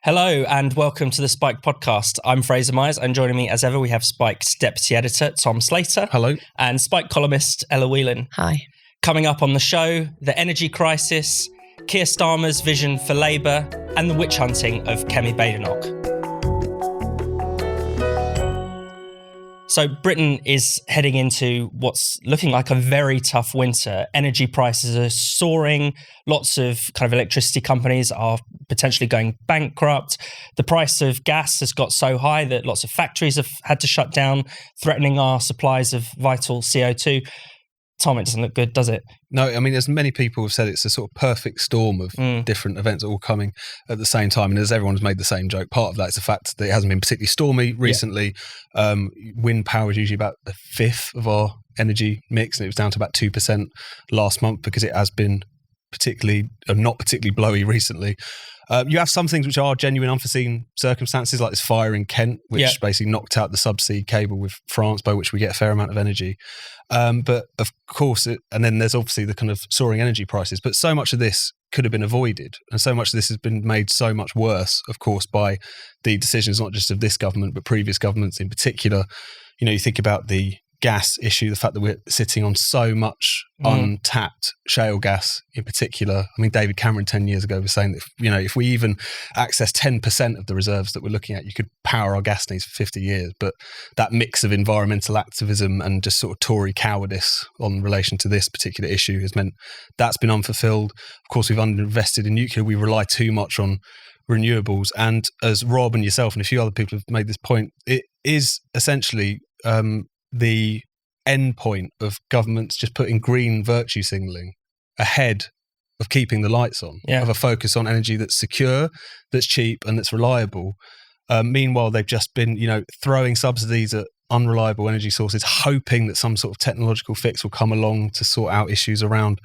Hello and welcome to the Spike podcast. I'm Fraser Myers, and joining me as ever we have Spike's deputy editor, Tom Slater. Hello. And Spike columnist, Ella Whelan. Hi. Coming up on the show, the energy crisis, Keir Starmer's vision for Labour, and the witch hunting of Kemi Badenoch. So Britain is heading into what's looking like a very tough winter. Energy prices are soaring. Lots of kind of electricity companies are potentially going bankrupt. The price of gas has got so high that lots of factories have had to shut down, threatening our supplies of vital CO2. Tom, it doesn't look good, does it? No, I mean, as many people have said, it's a sort of perfect storm of different events all coming at the same time. And as everyone's made the same joke, part of that is the fact that it hasn't been particularly stormy recently. Yeah. Wind power is usually about a fifth of our energy mix, and it was down to about 2% last month because it has been not particularly blowy recently. You have some things which are genuine unforeseen circumstances, like this fire in Kent, which basically knocked out the subsea cable with France, by which we get a fair amount of energy. But of course, and then there's obviously the kind of soaring energy prices. But so much of this could have been avoided. And so much of this has been made so much worse, of course, by the decisions, not just of this government, but previous governments in particular. You know, you think about the gas issue, the fact that we're sitting on so much untapped shale gas in particular. I mean, David Cameron 10 years ago was saying that, if we even access 10% of the reserves that we're looking at, you could power our gas needs for 50 years. But that mix of environmental activism and just sort of Tory cowardice on relation to this particular issue has meant that's been unfulfilled. Of course, we've underinvested in nuclear. We rely too much on renewables. And as Rob and yourself and a few other people have made this point, it is essentially the end point of governments just putting green virtue signalling ahead of keeping the lights on, of a focus on energy that's secure, that's cheap and that's reliable. Meanwhile, they've just been, throwing subsidies at unreliable energy sources, hoping that some sort of technological fix will come along to sort out issues around,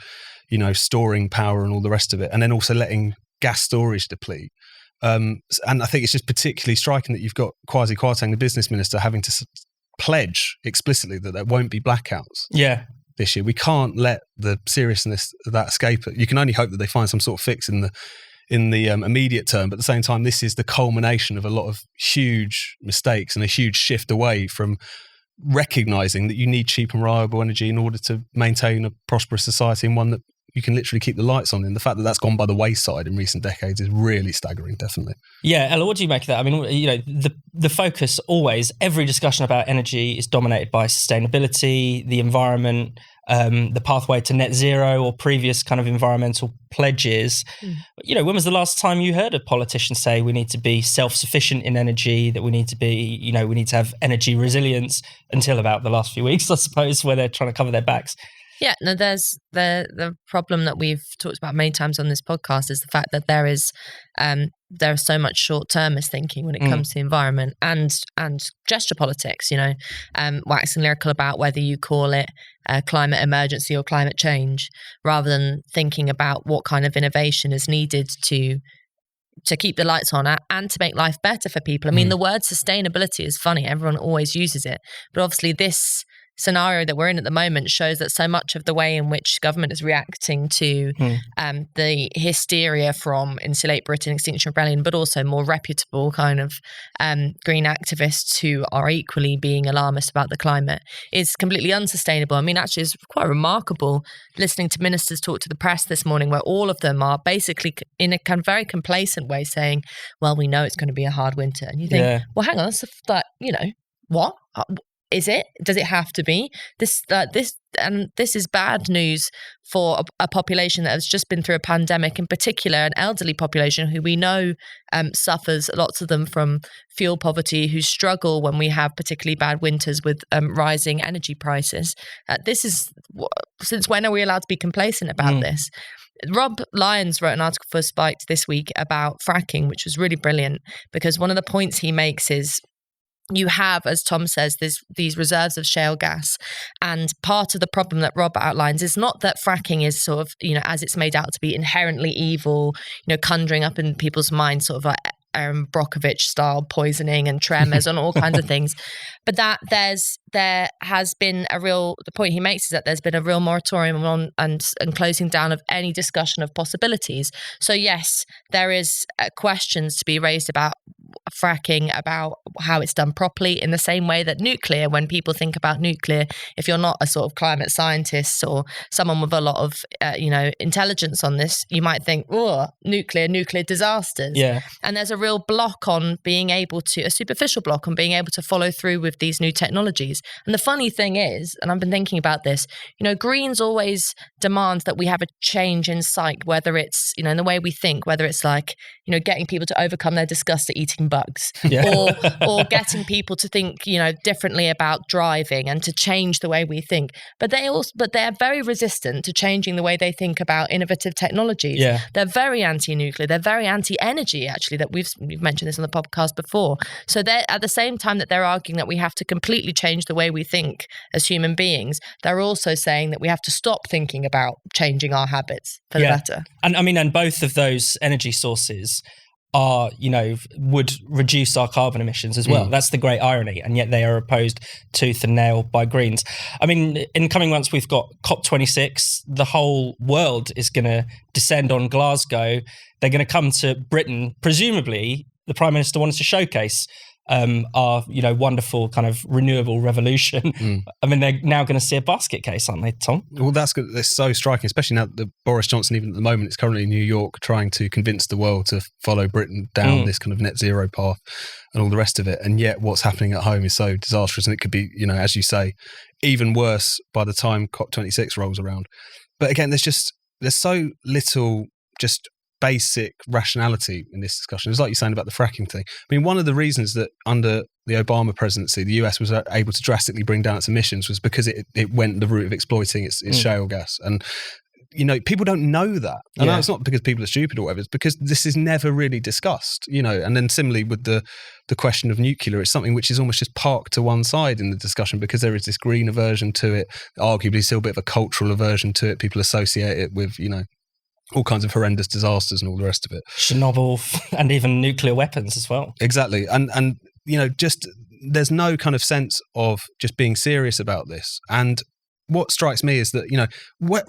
storing power and all the rest of it. And then also letting gas storage deplete. And I think it's just particularly striking that you've got Kwasi Kwarteng, the business minister, having to pledge explicitly that there won't be blackouts this year. We can't let the seriousness of that escape. You can only hope that they find some sort of fix in the immediate term, but at the same time, this is the culmination of a lot of huge mistakes and a huge shift away from recognising that you need cheap and reliable energy in order to maintain a prosperous society, and one that you can literally keep the lights on. And the fact that that's gone by the wayside in recent decades is really staggering, definitely. Yeah, Ella, what do you make of that? I mean, the focus always, every discussion about energy is dominated by sustainability, the environment, the pathway to net zero or previous kind of environmental pledges. When was the last time you heard a politician say we need to be self-sufficient in energy, that we need to be, we need to have energy resilience, until about the last few weeks, I suppose, where they're trying to cover their backs? Yeah, no, there's the problem that we've talked about many times on this podcast is the fact that there is so much short-termist thinking when it comes to the environment and gesture politics, waxing lyrical about whether you call it climate emergency or climate change, rather than thinking about what kind of innovation is needed to keep the lights on and to make life better for people. I mean, the word sustainability is funny. Everyone always uses it. But obviously this scenario that we're in at the moment shows that so much of the way in which government is reacting to the hysteria from Insulate Britain, Extinction Rebellion, but also more reputable kind of green activists who are equally being alarmist about the climate is completely unsustainable. I mean, actually, it's quite remarkable listening to ministers talk to the press this morning, where all of them are basically in a kind of very complacent way saying, well, we know it's going to be a hard winter. And you think, well, hang on, what? Is it? Does it have to be? This is bad news for a population that has just been through a pandemic, in particular an elderly population who we know suffers, lots of them, from fuel poverty, who struggle when we have particularly bad winters with rising energy prices. Since when are we allowed to be complacent about this? Rob Lyons wrote an article for Spiked this week about fracking, which was really brilliant, because one of the points he makes is you have, as Tom says, these reserves of shale gas. And part of the problem that Rob outlines is not that fracking is sort of, as it's made out to be, inherently evil, conjuring up in people's minds sort of like Erin Brockovich style poisoning and tremors and all kinds of things. But that there has been the point he makes is that there's been a real moratorium on and closing down of any discussion of possibilities. So yes, there is questions to be raised about fracking, about how it's done properly, in the same way that nuclear, when people think about nuclear, if you're not a sort of climate scientist or someone with a lot of intelligence on this, you might think, oh, nuclear disasters. Yeah. And there's a real block on being able to, a superficial block on being able to follow through with these new technologies. And the funny thing is, and I've been thinking about this, Greens always demand that we have a change in sight, whether it's, in the way we think, whether it's like, getting people to overcome their disgust at eating bugs, or getting people to think, differently about driving and to change the way we think. But they're very resistant to changing the way they think about innovative technologies. Yeah. They're very anti-nuclear. They're very anti-energy, actually, that we've mentioned this on the podcast before. So they're, at the same time that they're arguing that we have to completely change the way we think as human beings, they're also saying that we have to stop thinking about changing our habits for the better. And both of those energy sources are, would reduce our carbon emissions as well. That's the great irony. And yet they are opposed tooth and nail by Greens. I mean, in coming months, we've got COP26. The whole world is going to descend on Glasgow. They're going to come to Britain. Presumably, the Prime Minister wants to showcase our, wonderful kind of renewable revolution. I mean, they're now going to see a basket case, aren't they, Tom? Well, that's so striking, especially now that Boris Johnson, even at the moment, is currently in New York trying to convince the world to follow Britain down this kind of net zero path and all the rest of it. And yet what's happening at home is so disastrous. And it could be, as you say, even worse by the time COP26 rolls around. But again, there's so little just basic rationality in this discussion. It's like you're saying about the fracking thing. I mean, one of the reasons that under the Obama presidency, the US was able to drastically bring down its emissions was because it went the route of exploiting its shale gas. And, people don't know that. And it's not because people are stupid or whatever, it's because this is never really discussed, and then similarly with the question of nuclear, it's something which is almost just parked to one side in the discussion because there is this green aversion to it, arguably still a bit of a cultural aversion to it. People associate it with, all kinds of horrendous disasters and all the rest of it. Chernobyl and even nuclear weapons as well. Exactly. And just there's no kind of sense of just being serious about this. And what strikes me is that,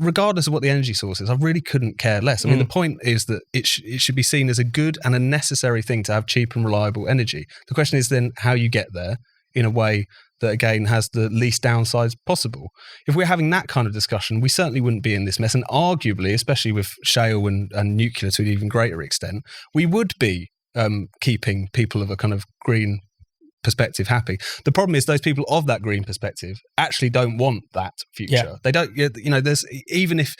regardless of what the energy source is, I really couldn't care less. I mean, the point is that it should be seen as a good and a necessary thing to have cheap and reliable energy. The question is then how you get there in a way that, again, has the least downsides possible. If we're having that kind of discussion, we certainly wouldn't be in this mess. And arguably, especially with shale and nuclear to an even greater extent, we would be keeping people of a kind of green perspective happy. The problem is those people of that green perspective actually don't want that future. Yeah. They don't, there's, even if,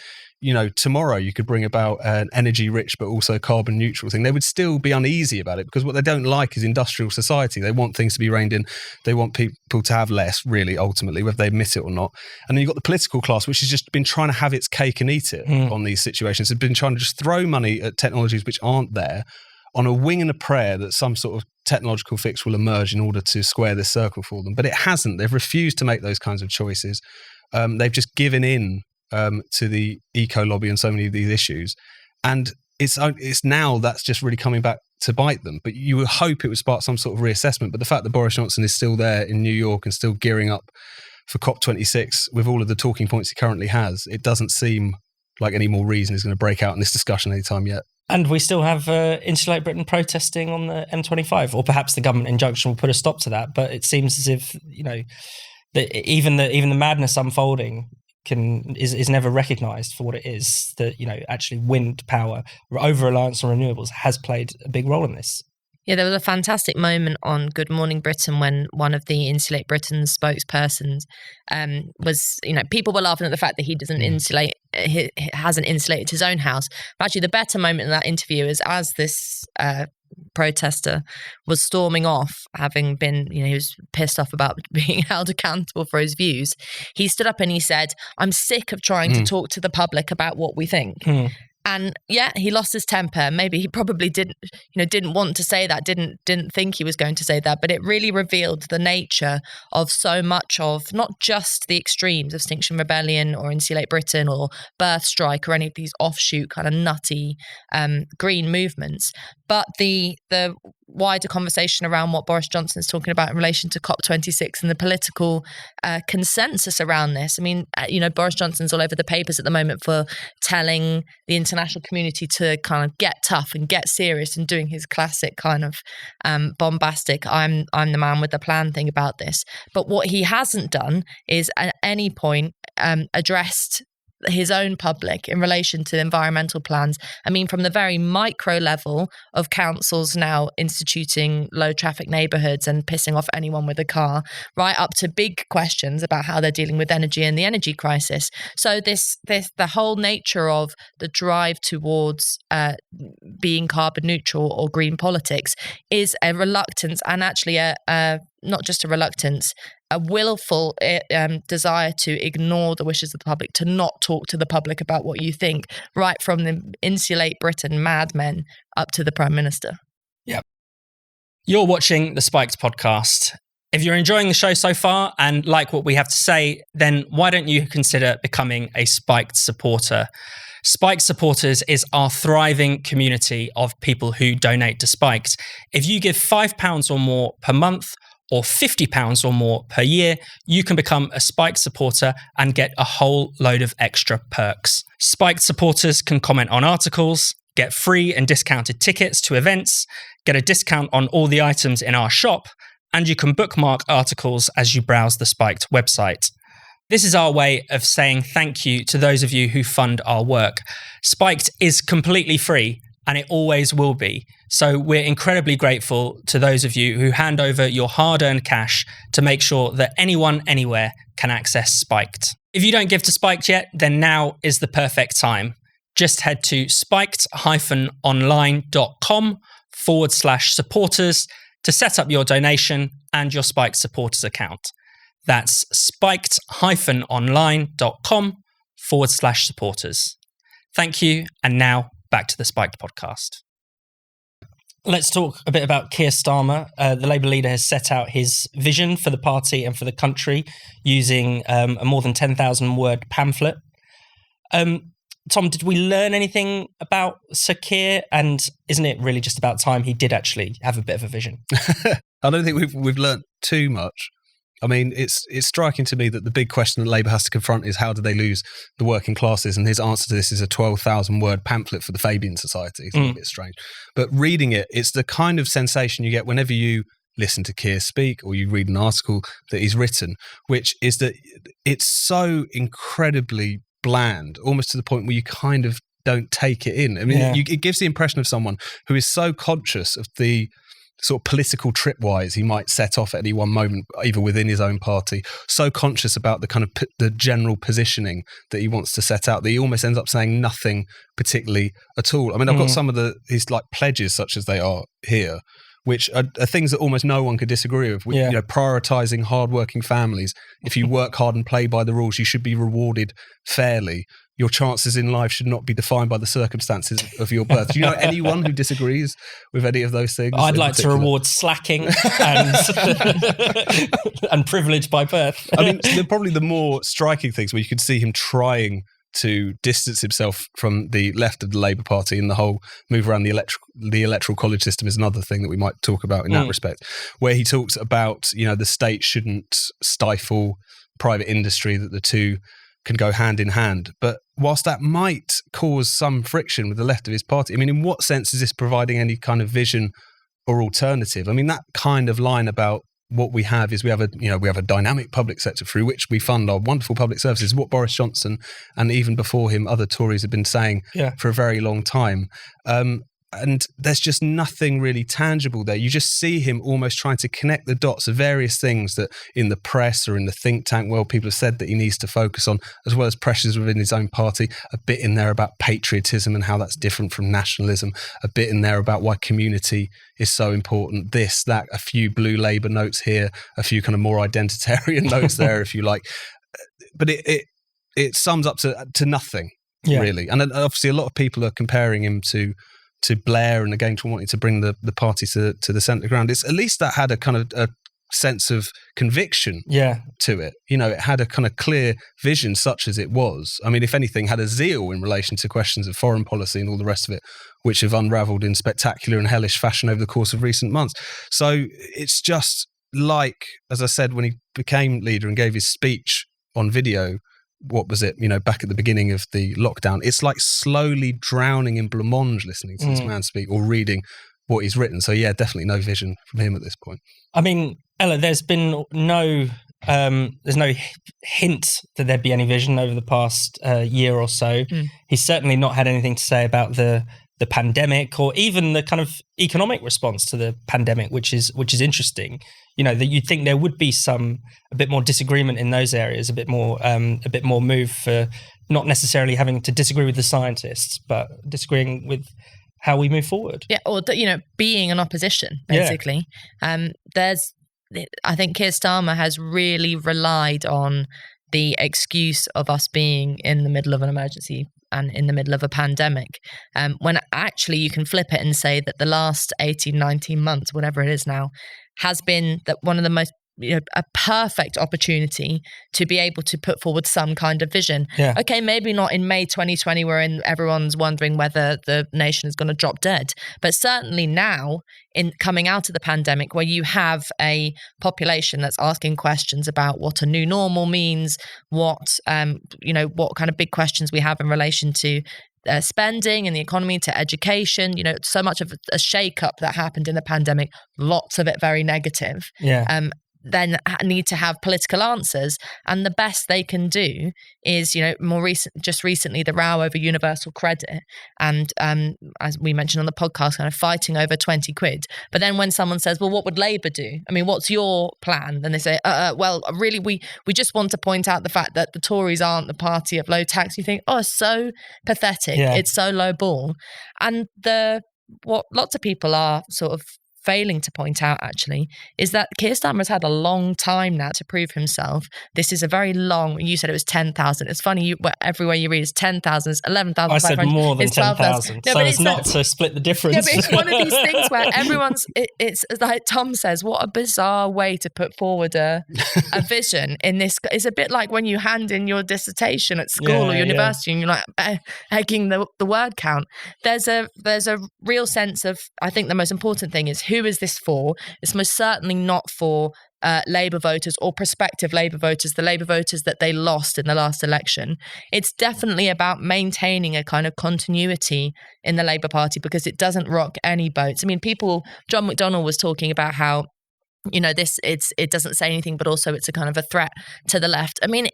tomorrow you could bring about an energy rich but also carbon neutral thing, they would still be uneasy about it because what they don't like is industrial society. They want things to be reined in. They want people to have less, really, ultimately, whether they admit it or not. And then you've got the political class, which has just been trying to have its cake and eat it on these situations. It's been trying to just throw money at technologies which aren't there on a wing and a prayer that some sort of technological fix will emerge in order to square this circle for them. But it hasn't. They've refused to make those kinds of choices. They've just given in to the eco lobby on so many of these issues. And it's now that's just really coming back to bite them. But you would hope it would spark some sort of reassessment. But the fact that Boris Johnson is still there in New York and still gearing up for COP26 with all of the talking points he currently has, it doesn't seem like any more reason is going to break out in this discussion anytime yet. And we still have Insulate Britain protesting on the M25, or perhaps the government injunction will put a stop to that. But it seems as if even the madness unfolding is never recognised for what it is. That actually wind power, over reliance on renewables, has played a big role in this. Yeah, there was a fantastic moment on Good Morning Britain when one of the Insulate Britain's spokespersons was, people were laughing at the fact that he doesn't insulate, he hasn't insulated his own house. But actually, the better moment in that interview is as this protester was storming off, having been, he was pissed off about being held accountable for his views. He stood up and he said, "I'm sick of trying to talk to the public about what we think." And yeah, he lost his temper. Maybe he probably didn't want to say that, didn't think he was going to say that, but it really revealed the nature of so much of not just the extremes of Extinction Rebellion or Insulate Britain or Birth Strike or any of these offshoot kind of nutty green movements, but the wider conversation around what Boris Johnson is talking about in relation to COP26 and the political consensus around this. I mean, Boris Johnson's all over the papers at the moment for telling the international community to kind of get tough and get serious, and doing his classic kind of bombastic I'm the man with the plan thing about this. But what he hasn't done is at any point addressed his own public in relation to environmental plans. I mean, from the very micro level of councils now instituting low traffic neighbourhoods and pissing off anyone with a car, right up to big questions about how they're dealing with energy and the energy crisis. So the whole nature of the drive towards being carbon neutral or green politics is a reluctance, and actually not just a reluctance, a willful desire to ignore the wishes of the public, to not talk to the public about what you think, right from the Insulate Britain madmen up to the Prime Minister. Yeah. You're watching the Spiked podcast. If you're enjoying the show so far and like what we have to say, then why don't you consider becoming a Spiked supporter? Spiked Supporters is our thriving community of people who donate to Spiked. If you give £5 or more per month, or £50 or more per year, you can become a Spiked supporter and get a whole load of extra perks. Spiked supporters can comment on articles, get free and discounted tickets to events, get a discount on all the items in our shop, and you can bookmark articles as you browse the Spiked website. This is our way of saying thank you to those of you who fund our work. Spiked is completely free, and it always will be. So we're incredibly grateful to those of you who hand over your hard-earned cash to make sure that anyone, anywhere can access Spiked. If you don't give to Spiked yet, then now is the perfect time. Just head to spiked-online.com/supporters to set up your donation and your Spiked supporters account. That's spiked-online.com/supporters. Thank you, and now back to the Spiked podcast. Let's talk a bit about Keir Starmer. The Labour leader has set out his vision for the party and for the country using a more than 10,000 word pamphlet. Tom, did we learn anything about Sir Keir? And isn't it really just about time he did actually have a bit of a vision? I don't think we've learnt too much. I mean, it's striking to me that the big question that Labour has to confront is how do they lose the working classes? And his answer to this is a 12,000 word pamphlet for the Fabian Society. It's a little bit strange. But reading it, it's the kind of sensation you get whenever you listen to Keir speak or you read an article that he's written, which is that it's so incredibly bland, almost to the point where you kind of don't take it in. I mean, it gives the impression of someone who is so conscious of the sort of political tripwires he might set off at any one moment, either within his own party, so conscious about the kind of the general positioning that he wants to set out that he almost ends up saying nothing particularly at all. I mean, I've got some of his like pledges, such as they are here, which are things that almost no one could disagree with. You know, prioritising hardworking families. If you work hard and play by the rules, you should be rewarded fairly. Your chances in life should not be defined by the circumstances of your birth. Do you know anyone who disagrees with any of those things? I'd like to reward slacking and privilege by birth. I mean, probably the more striking things where you could see him trying to distance himself from the left of the Labour Party, and the whole move around the electoral college system is another thing that we might talk about in that respect, where he talks about, you know, the state shouldn't stifle private industry, that the two can go hand in hand. But whilst that might cause some friction with the left of his party, I mean, in what sense is this providing any kind of vision or alternative? I mean, that kind of line about what we have is we have a dynamic public sector through which we fund our wonderful public services, what Boris Johnson and even before him other Tories have been saying for a very long time. And there's just nothing really tangible there. You just see him almost trying to connect the dots of various things that in the press or in the think tank world people have said that he needs to focus on, as well as pressures within his own party. A bit in there about patriotism and how that's different from nationalism. A bit in there about why community is so important. This, that, a few blue Labour notes here, a few kind of more identitarian notes there, if you like. But it sums up to nothing, really. And obviously a lot of people are comparing him to Blair and again to wanting to bring the party to the centre ground. It's at least that had a kind of a sense of conviction to it. You know, it had a kind of clear vision, such as it was. I mean, if anything, had a zeal in relation to questions of foreign policy and all the rest of it, which have unravelled in spectacular and hellish fashion over the course of recent months. So it's just like, as I said, when he became leader and gave his speech on video, what was it, back at the beginning of the lockdown, it's like slowly drowning in blancmange listening to this man speak or reading what he's written. So yeah, definitely no vision from him at this point. I mean, Ella, there's been there's no hint that there'd be any vision over the past year or so. He's certainly not had anything to say about the pandemic or even the kind of economic response to the pandemic, which is interesting. That you'd think there would be a bit more disagreement in those areas, a bit more move for not necessarily having to disagree with the scientists, but disagreeing with how we move forward. Yeah, or being an opposition, basically. Yeah. I think Keir Starmer has really relied on the excuse of us being in the middle of an emergency and in the middle of a pandemic, when actually you can flip it and say that the last 18, 19 months, whatever it is now, has been that one of the most a perfect opportunity to be able to put forward some kind of vision. Yeah. Okay, maybe not in May 2020 where everyone's wondering whether the nation is going to drop dead, but certainly now in coming out of the pandemic where you have a population that's asking questions about what a new normal means, what kind of big questions we have in relation to spending in the economy, to education, so much of a shake-up that happened in the pandemic, lots of it very negative. Yeah. Then need to have political answers, and the best they can do is, just recently, the row over universal credit, and as we mentioned on the podcast, kind of fighting over 20 quid. But then when someone says, "Well, what would Labour do? I mean, what's your plan?" Then they say, "Well, really, we just want to point out the fact that the Tories aren't the party of low tax." You think, "Oh, so pathetic! Yeah. It's so low ball," and what lots of people are sort of failing to point out actually is that Keir Starmer has had a long time now to prove himself. This is a very long, you said it was 10,000. It's funny, everywhere you read it's 10,000, it's 11,500. I said more than 10,000. So it's not to split the difference. Yeah, but it's one of these things where it's like Tom says, what a bizarre way to put forward a vision in this. It's a bit like when you hand in your dissertation at school or university and you're like egging the word count. There's a real sense of, I think the most important thing is, who is this for? It's most certainly not for Labour voters or prospective Labour voters, the Labour voters that they lost in the last election. It's definitely about maintaining a kind of continuity in the Labour Party because it doesn't rock any boats. I mean, John McDonnell was talking about how, it doesn't say anything, but also it's a kind of a threat to the left. I mean,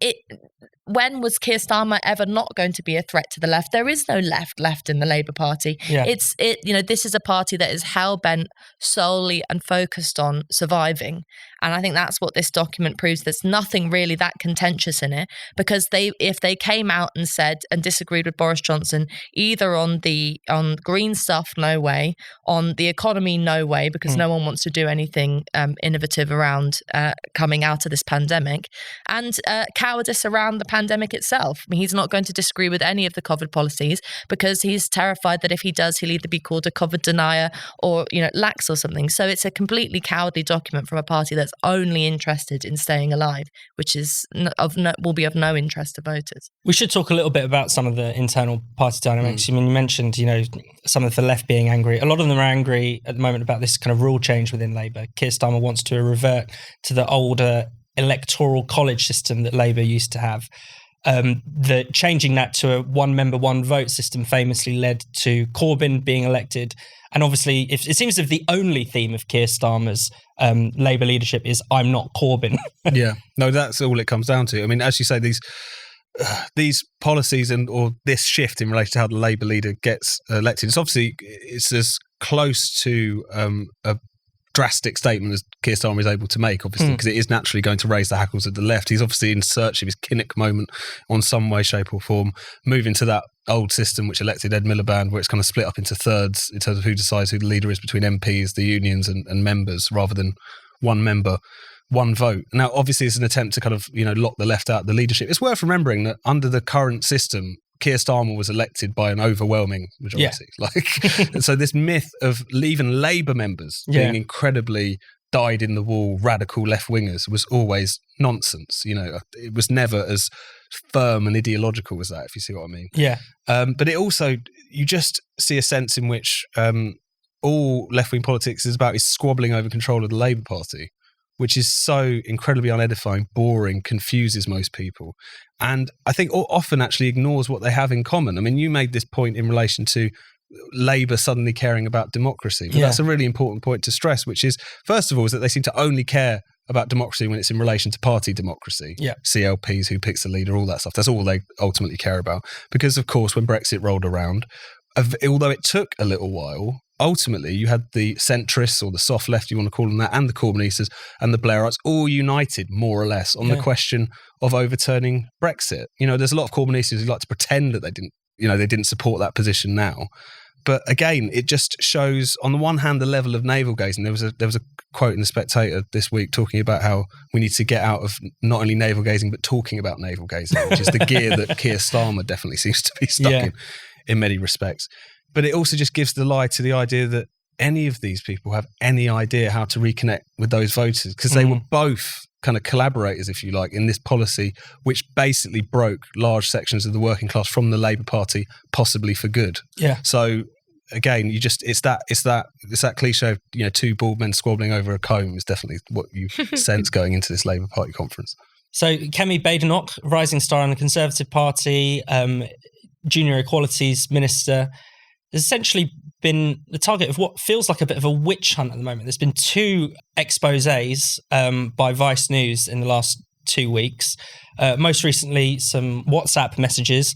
when was Keir Starmer ever not going to be a threat to the left? There is no left in the Labour Party. Yeah. This is a party that is hell-bent solely and focused on surviving. And I think that's what this document proves. There's nothing really that contentious in it, because if they came out and said and disagreed with Boris Johnson, either on green stuff, no way, on the economy, no way, because no one wants to do anything innovative around coming out of this pandemic, and cowardice around the pandemic itself. I mean, he's not going to disagree with any of the COVID policies because he's terrified that if he does, he'll either be called a COVID denier or, lax or something. So it's a completely cowardly document from a party that's only interested in staying alive, which is will be of no interest to voters. We should talk a little bit about some of the internal party dynamics. I mean, you mentioned, some of the left being angry. A lot of them are angry at the moment about this kind of rule change within Labour. Keir Starmer wants to revert to the older electoral college system that Labour used to have. Changing that to a one-member, one-vote system famously led to Corbyn being elected. And obviously, it seems that the only theme of Keir Starmer's Labour leadership is "I'm not Corbyn." Yeah, no, that's all it comes down to. I mean, as you say, these policies or this shift in relation to how the Labour leader gets elected, it's as close to a drastic statement as Keir Starmer is able to make, obviously, because it is naturally going to raise the hackles of the left. He's obviously in search of his Kinnock moment on some way, shape or form, moving to that old system which elected Ed Miliband, where it's kind of split up into thirds in terms of who decides who the leader is between MPs, the unions and members, rather than one member, one vote. Now, obviously, it's an attempt to kind of, lock the left out of the leadership. It's worth remembering that under the current system, Keir Starmer was elected by an overwhelming majority. So this myth of even Labour members being incredibly dyed-in-the-wall radical left-wingers was always nonsense. It was never as firm and ideological as that, if you see what I mean. Yeah. But it also, you just see a sense in which all left-wing politics is squabbling over control of the Labour Party, which is so incredibly unedifying, boring, confuses most people. And I think often actually ignores what they have in common. I mean, you made this point in relation to Labour suddenly caring about democracy. But that's a really important point to stress, which is, first of all, is that they seem to only care about democracy when it's in relation to party democracy. Yeah. CLPs, who picks the leader, all that stuff. That's all they ultimately care about. Because, of course, when Brexit rolled around, although it took a little while, ultimately you had the centrists, or the soft left, you want to call them that, and the Corbynistas and the Blairites all united more or less on the question of overturning Brexit. There's a lot of Corbynistas who like to pretend that they didn't support that position now. But again, it just shows, on the one hand, the level of navel gazing. There was a quote in The Spectator this week talking about how we need to get out of not only navel gazing but talking about navel gazing, which is the gear that Keir Starmer definitely seems to be stuck in many respects. But it also just gives the lie to the idea that any of these people have any idea how to reconnect with those voters, because they were both kind of collaborators, if you like, in this policy, which basically broke large sections of the working class from the Labour Party, possibly for good. Yeah. So again, it's that cliche of, two bald men squabbling over a comb is definitely what you sense going into this Labour Party conference. So Kemi Badenoch, rising star in the Conservative Party, junior equalities minister, has essentially been the target of what feels like a bit of a witch hunt at the moment. There's been 2 exposés by Vice News in the last 2 weeks. Most recently, some WhatsApp messages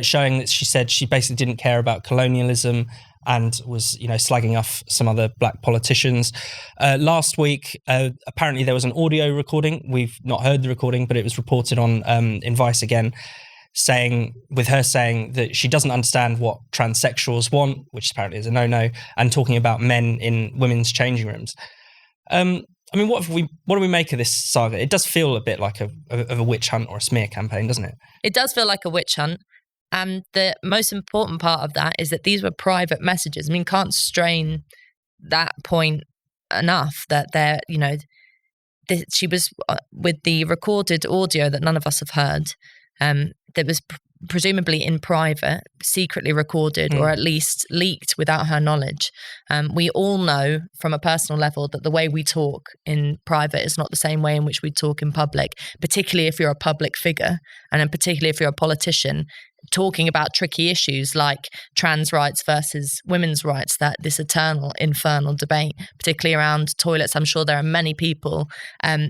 showing that she said she basically didn't care about colonialism and was, slagging off some other black politicians. Last week, apparently there was an audio recording. We've not heard the recording, but it was reported on in Vice again, saying that she doesn't understand what transsexuals want, which apparently is a no-no, and talking about men in women's changing rooms. What do we make of this saga? It does feel a bit like a witch hunt or a smear campaign, doesn't it? It does feel like a witch hunt. And the most important part of that is that these were private messages. Can't strain that point enough, that she was with the recorded audio that none of us have heard, that was presumably in private, secretly recorded, or at least leaked without her knowledge. We all know from a personal level that the way we talk in private is not the same way in which we talk in public, particularly if you're a public figure, and then particularly if you're a politician. Talking about tricky issues like trans rights versus women's rights, this eternal, infernal debate, particularly around toilets. I'm sure there are many people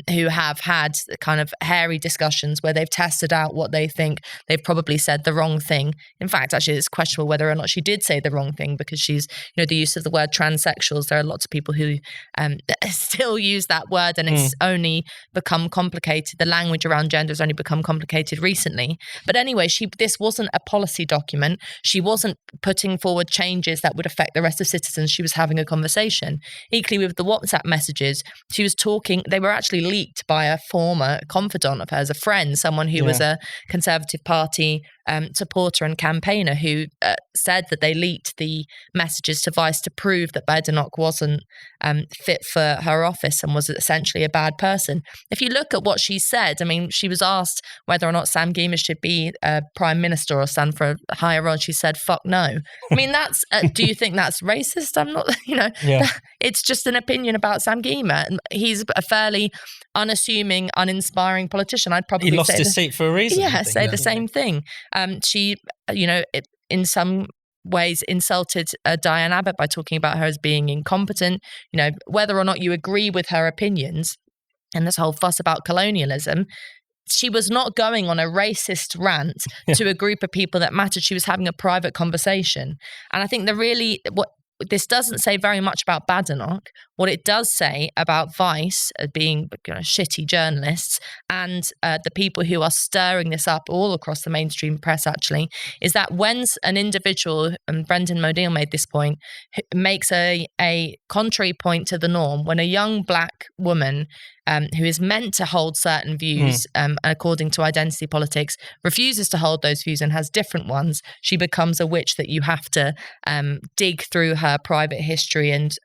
who have had kind of hairy discussions where they've tested out what they think they've probably said the wrong thing. In fact, actually, it's questionable whether or not she did say the wrong thing, because she's, the use of the word transsexuals. There are lots of people who still use that word, and it's only become complicated. The language around gender has only become complicated recently. But anyway, this wasn't a policy document. She wasn't putting forward changes that would affect the rest of citizens. She was having a conversation. Equally with the WhatsApp messages, she was talking, they were actually leaked by a former confidant of hers, a friend, someone who was a Conservative Party supporter and campaigner, who said that they leaked the messages to Vice to prove that Badenoch wasn't fit for her office and was essentially a bad person. If you look at what she said, she was asked whether or not Sam Gyimah should be Prime Minister or stand for a higher role. She said, fuck no. That's, do you think that's racist? I'm not, it's just an opinion about Sam Gyimah. And he's a fairly unassuming, uninspiring politician. I'd probably say he lost his seat for a reason. Yeah, say the same thing. She, in some ways insulted Diane Abbott by talking about her as being incompetent. Whether or not you agree with her opinions and this whole fuss about colonialism, she was not going on a racist rant to a group of people that mattered. She was having a private conversation. And I think what this doesn't say very much about Badenoch. What it does say about Vice being shitty journalists and the people who are stirring this up all across the mainstream press, actually, is that when an individual, and Brendan Modell made this point, makes a contrary point to the norm, when a young black woman who is meant to hold certain views according to identity politics, refuses to hold those views and has different ones, she becomes a witch that you have to dig through her private history and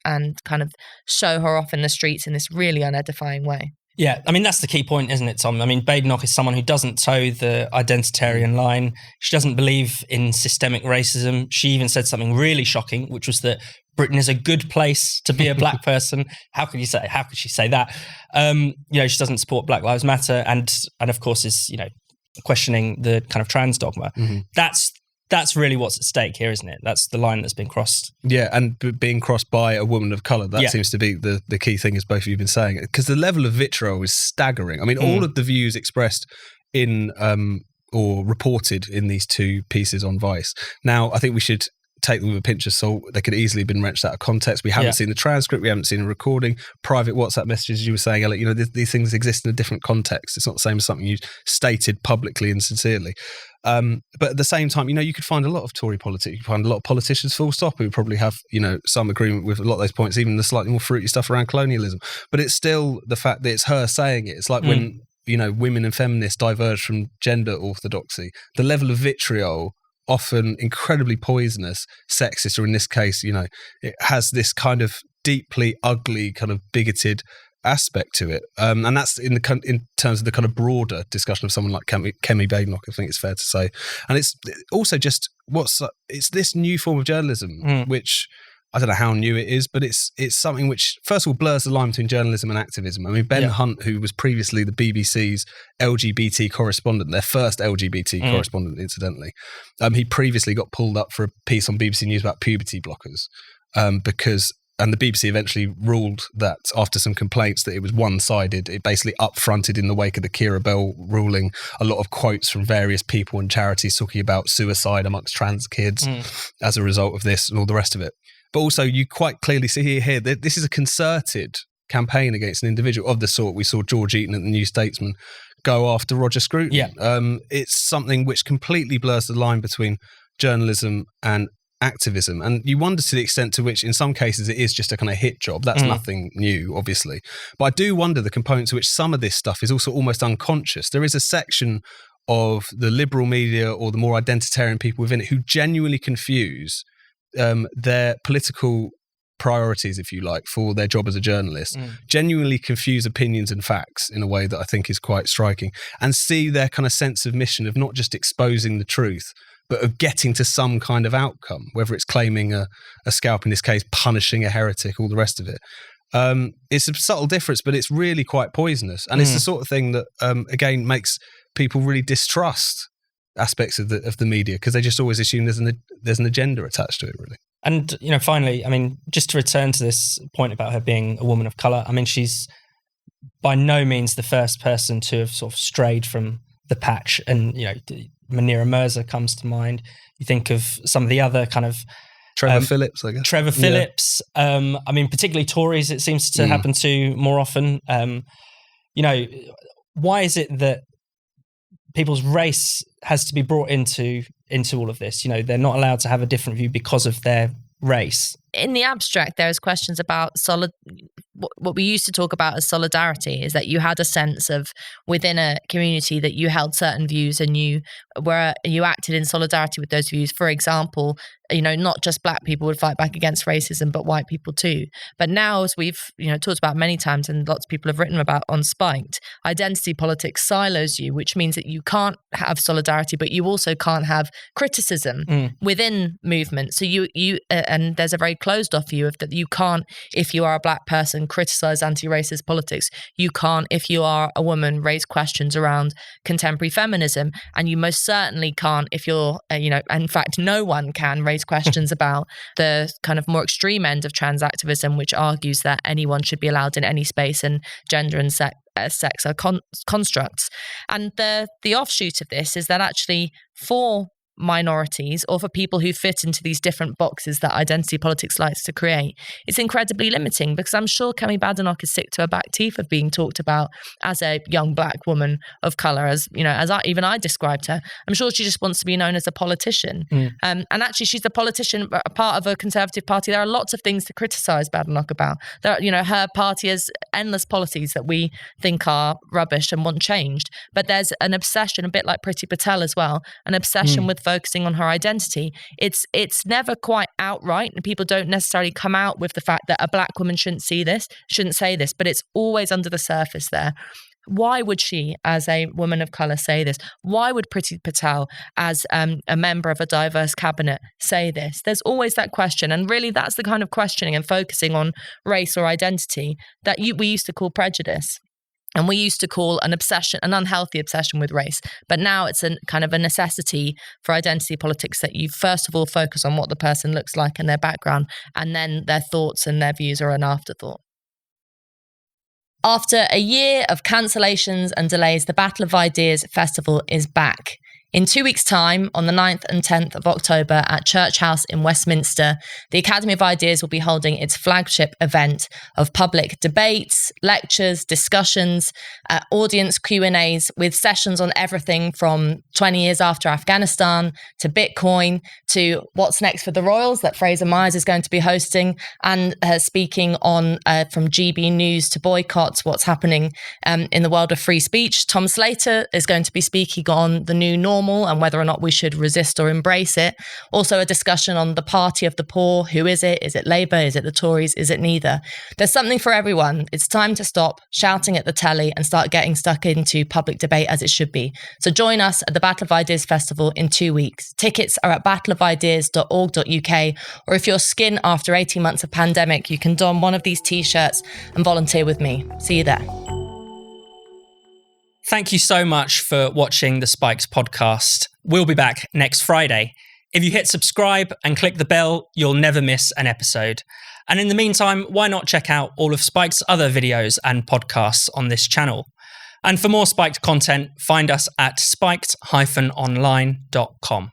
kind of show her off in the streets in this really unedifying way. Yeah, I mean, that's the key point, isn't it, Tom? I mean, Badenoch is someone who doesn't toe the identitarian line. She doesn't believe in systemic racism. She even said something really shocking, which was that Britain is a good place to be a black person. How could she say that? She doesn't support Black Lives Matter and of course is, questioning the kind of trans dogma. Mm-hmm. That's really what's at stake here, isn't it? That's the line that's been crossed. Yeah, and being crossed by a woman of colour. That seems to be the key thing, as both of you have been saying. Because the level of vitriol is staggering. I mean, all of the views expressed in or reported in these two pieces on Vice. Now, I think we should take them with a pinch of salt. They could easily have been wrenched out of context. We haven't seen the transcript. We haven't seen a recording. Private WhatsApp messages, you were saying, Elliot, these things exist in a different context. It's not the same as something you stated publicly and sincerely. But at the same time, you could find a lot of Tory politics. You could find a lot of politicians, full stop, who probably have, some agreement with a lot of those points, even the slightly more fruity stuff around colonialism. But it's still the fact that it's her saying it. It's like when, women and feminists diverge from gender orthodoxy. The level of vitriol, often incredibly poisonous, sexist, or in this case, it has this kind of deeply ugly, kind of bigoted aspect to it, and that's in terms of the kind of broader discussion of someone like Kemi Badenoch, I think it's fair to say. And it's also just it's this new form of journalism, which I don't know how new it is, but it's something which, first of all, blurs the line between journalism and activism. I mean, Ben Hunt, who was previously the BBC's LGBT correspondent, their first LGBT correspondent, incidentally, he previously got pulled up for a piece on BBC News about puberty blockers and the BBC eventually ruled that, after some complaints, that it was one-sided. It basically upfronted, in the wake of the Keir Bell ruling, a lot of quotes from various people and charities talking about suicide amongst trans kids as a result of this and all the rest of it. But also, you quite clearly see here that this is a concerted campaign against an individual of the sort we saw George Eaton at the New Statesman go after Roger Scruton. Yeah. It's something which completely blurs the line between journalism and activism, and you wonder to the extent to which in some cases it is just a kind of hit job. That's nothing new, obviously, but I do wonder the components to which some of this stuff is also almost unconscious. There is a section of the liberal media or the more identitarian people within it who genuinely confuse their political priorities, if you like, for their job as a journalist, genuinely confuse opinions and facts in a way that I think is quite striking, and see their kind of sense of mission of not just exposing the truth, but of getting to some kind of outcome, whether it's claiming a scalp, in this case, punishing a heretic, all the rest of it. It's a subtle difference, but it's really quite poisonous. And it's the sort of thing that, again, makes people really distrust aspects of the media, because they just always assume there's an agenda attached to it, really. And, finally, I mean, just to return to this point about her being a woman of colour, I mean, she's by no means the first person to have sort of strayed from the patch. And, Munira Mirza comes to mind. You think of some of the other kind of Trevor Phillips, I guess. Trevor Phillips. I mean, particularly Tories, it seems to happen to more often. Why is it that people's race has to be brought into all of this? They're not allowed to have a different view because of their race. In the abstract, there's questions about what we used to talk about as solidarity, is that you had a sense of within a community that you held certain views and you acted in solidarity with those views. For example, not just black people would fight back against racism, but white people too. But now, as we've talked about many times and lots of people have written about on Spiked, identity politics silos you, which means that you can't have solidarity, but you also can't have criticism within movement. So you and there's a very closed off view of that you can't, if you are a black person, criticize anti-racist politics. You can't, if you are a woman, raise questions around contemporary feminism, and you most certainly can't if you're in fact no one can raise questions about the kind of more extreme end of trans activism, which argues that anyone should be allowed in any space and gender and sex are constructs. And the offshoot of this is that actually for minorities or for people who fit into these different boxes that identity politics likes to create, it's incredibly limiting, because I'm sure Kemi Badenoch is sick to her back teeth of being talked about as a young black woman of colour, as you know, as I described her. I'm sure she just wants to be known as a politician. And actually, she's a politician, a part of a Conservative party. There are lots of things to criticise Badenoch about. Her party has endless policies that we think are rubbish and want changed. But there's an obsession, a bit like Priti Patel as well, an obsession with focusing on her identity. It's never quite outright, and people don't necessarily come out with the fact that a black woman shouldn't say this, but it's always under the surface there. Why would she, as a woman of colour, say this? Why would Priti Patel, as a member of a diverse cabinet, say this? There's always that question. And really, that's the kind of questioning and focusing on race or identity that we used to call prejudice. And we used to call an unhealthy obsession with race. But now it's a kind of a necessity for identity politics that you first of all focus on what the person looks like and their background, and then their thoughts and their views are an afterthought. After a year of cancellations and delays, the Battle of Ideas Festival is back. In 2 weeks' time, on the 9th and 10th of October at Church House in Westminster, the Academy of Ideas will be holding its flagship event of public debates, lectures, discussions, audience Q&As with sessions on everything from 20 years after Afghanistan to Bitcoin to what's next for the Royals that Fraser Myers is going to be hosting, and speaking on from GB News to boycotts, what's happening in the world of free speech. Tom Slater is going to be speaking on the new normal and whether or not we should resist or embrace it. Also a discussion on the party of the poor. Who is it? Is it Labour? Is it the Tories? Is it neither? There's something for everyone. It's time to stop shouting at the telly and start getting stuck into public debate as it should be. So join us at the Battle of Ideas Festival in 2 weeks. Tickets are at battleofideas.org.uk, or if you're skin after 18 months of pandemic, you can don one of these t-shirts and volunteer with me. See you there. Thank you so much for watching the Spiked podcast. We'll be back next Friday. If you hit subscribe and click the bell, you'll never miss an episode. And in the meantime, why not check out all of Spiked's other videos and podcasts on this channel? And for more Spiked content, find us at spiked-online.com.